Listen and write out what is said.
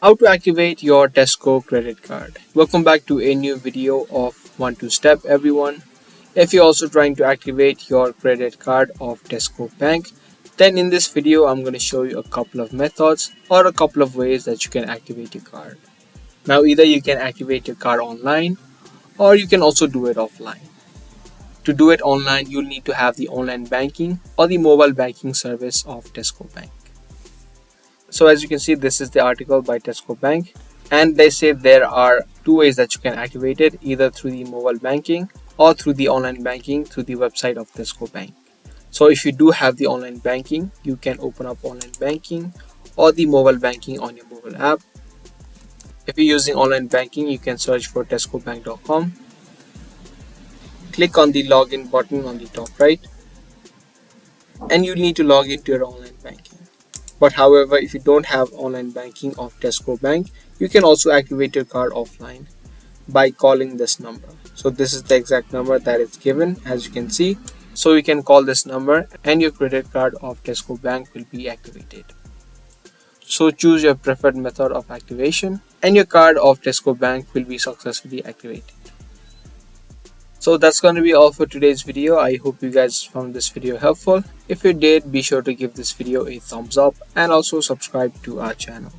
How to activate your Tesco credit card. Welcome back to a new video of 1-2 Step everyone. If you're also trying to activate your credit card of Tesco Bank, then in this video I'm going to show you a couple of methods or a couple of ways that you can activate your card. Now either you can activate your card online or you can also do it offline. To do it online, you'll need to have the online banking or the mobile banking service of Tesco Bank. So as you can see, this is the article by Tesco Bank, and they say there are two ways that you can activate it, either through the mobile banking or through the online banking through the website of Tesco Bank. So if you do have the online banking, you can open up online banking or the mobile banking on your mobile app. If you're using online banking, you can search for tescobank.com. Click on the login button on the top right, and you need to log into your online banking. But however, if you don't have online banking of Tesco Bank, you can also activate your card offline by calling this number. So this is the exact number that is given, as you can see. So you can call this number and your credit card of Tesco Bank will be activated. So choose your preferred method of activation and your card of Tesco Bank will be successfully activated. So that's going to be all for today's video. I hope you guys found this video helpful. If you did, be sure to give this video a thumbs up and also subscribe to our channel.